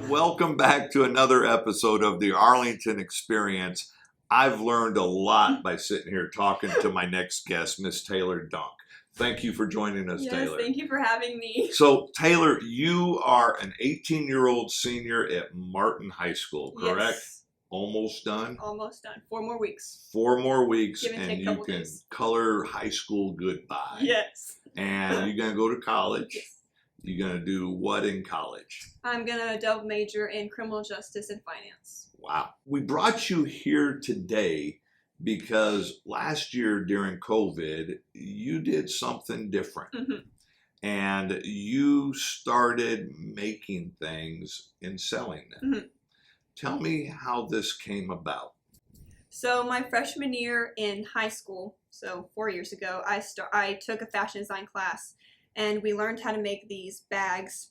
Welcome back to another episode of the Arlington Experience. I've learned a lot by sitting here talking to my next guest, Miss Taylor Dunk. Thank you for joining us, Taylor. Yes, thank you for having me. So, Taylor, you are an 18-year-old senior at Martin High School, correct? Yes. Almost done? Almost done. 4 more weeks. 4 more weeks, Give and and take you couple can days. color high school goodbye. Yes. And you're going to go to college. Yes. You're going to do what in college? I'm going to double major in criminal justice and finance. Wow. We brought you here today because last year during COVID, you did something different. Mm-hmm. And you started making things and selling them. Mm-hmm. Tell me how this came about. So my freshman year in high school, so 4 years ago, I took a fashion design class and we learned how to make these bags.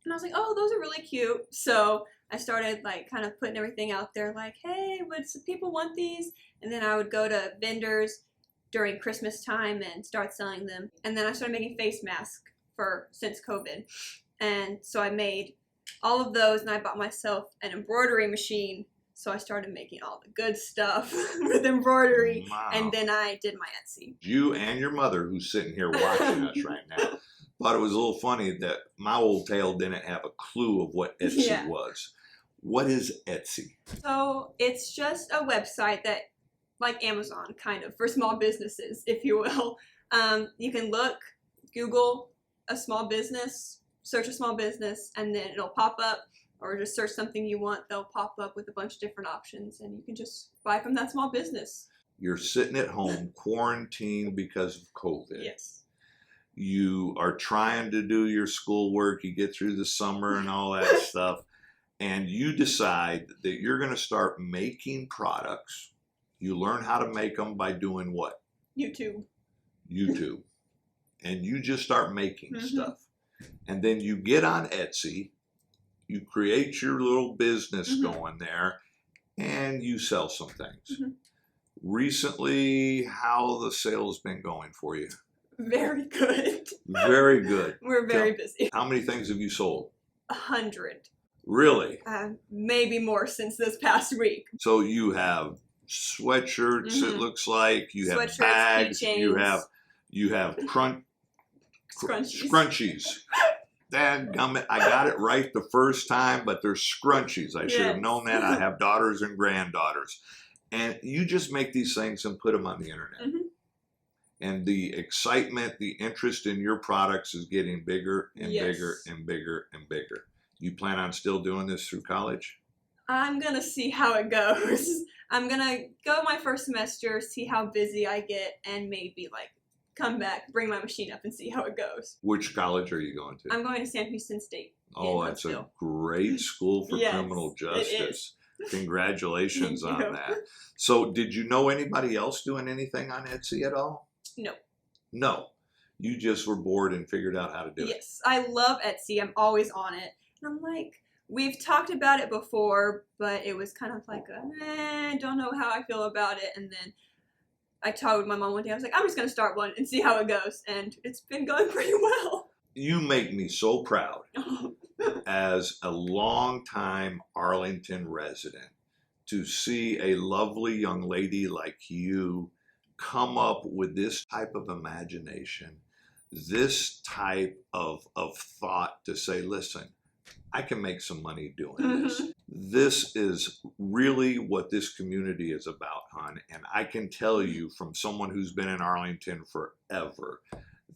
And I was like, oh, those are really cute. So I started like kind of putting everything out there like, hey, would some people want these? And then I would go to vendors during Christmas time and start selling them. And then I started making face masks since COVID. And so I made all of those and I bought myself an embroidery machine. So I started making all the good stuff with embroidery. Wow. And then I did my Etsy. You and your mother, who's sitting here watching us right now, thought it was a little funny that my old tail didn't have a clue of what Etsy was. What is Etsy? So it's just a website that, like Amazon, kind of, for small businesses, if you will. You can Google a small business, search a small business, and then it'll pop up. Or just search something you want, they'll pop up with a bunch of different options, and you can just buy from that small business. You're sitting at home, quarantined because of COVID. Yes. You are trying to do your schoolwork, you get through the summer and all that stuff, and you decide that you're going to start making products. You learn how to make them by doing what? YouTube. And you just start making stuff. And then you get on Etsy, you create your little business going there, and you sell some things. Recently, how the sales been going for you? Very good. Very good. We're very busy. How many things have you sold? 100. Really? Maybe more since this past week. So you have sweatshirts, it looks like. You have bags. Keychains. You have Scrunchies. Scrunchies. Dadgummit, I got it right the first time, but they're scrunchies. I should have known that. I have daughters and granddaughters. And you just make these things and put them on the internet. And the excitement, the interest in your products is getting bigger and bigger and bigger and bigger. You plan on still doing this through college? I'm going to see how it goes. I'm going to go my first semester, see how busy I get, and maybe come back, bring my machine up and see how it goes. Which college are you going to? I'm going to Sam Houston State. Oh, that's a great school for criminal justice. Congratulations on that. So did you know anybody else doing anything on Etsy at all? No. No. You just were bored and figured out how to do it. Yes. I love Etsy. I'm always on it. And I'm like, we've talked about it before, but it was kind of like don't know how I feel about it. And then I talked with my mom one day. I was like, I'm just going to start one and see how it goes. And it's been going pretty well. You make me so proud as a longtime Arlington resident to see a lovely young lady like you come up with this type of imagination, this type of thought to say, listen, I can make some money doing this. This is really what this community is about, hon. And I can tell you from someone who's been in Arlington forever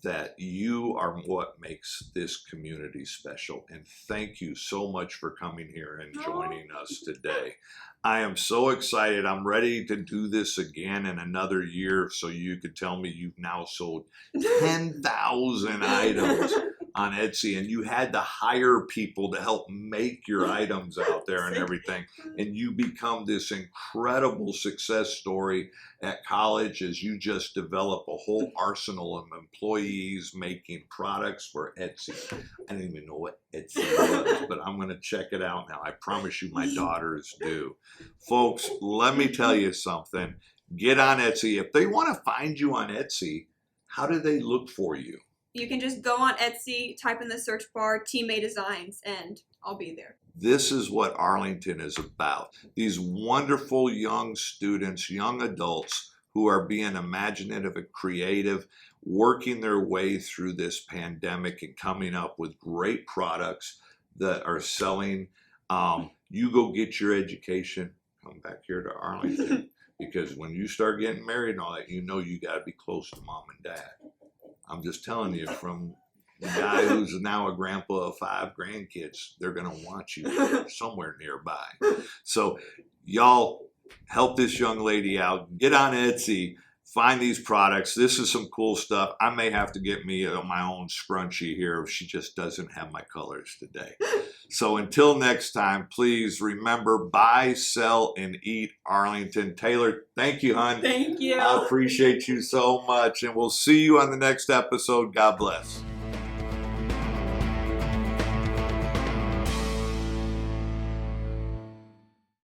that you are what makes this community special. And thank you so much for coming here and joining us today. I am so excited. I'm ready to do this again in another year so you could tell me you've now sold 10,000 items on Etsy, and you had to hire people to help make your items out there and everything, and you become this incredible success story at college as you just develop a whole arsenal of employees making products for Etsy. I didn't even know what Etsy was, but I'm going to check it out now. I promise you my daughters do. Folks, let me tell you something. Get on Etsy. If they want to find you on Etsy, how do they look for you? You can just go on Etsy, type in the search bar, Teammate Designs, and I'll be there. This is what Arlington is about. These wonderful young students, young adults who are being imaginative and creative, working their way through this pandemic and coming up with great products that are selling. You go get your education, come back here to Arlington, because when you start getting married and all that, you know you got to be close to mom and dad. I'm just telling you, from the guy who's now a grandpa of 5 grandkids, they're going to want you somewhere nearby. So y'all help this young lady out. Get on Etsy. Find these products. This is some cool stuff. I may have to get me my own scrunchie here if she just doesn't have my colors today. So until next time, please remember, buy, sell, and eat Arlington. Taylor, thank you, hon. Thank you. I appreciate you so much. And we'll see you on the next episode. God bless.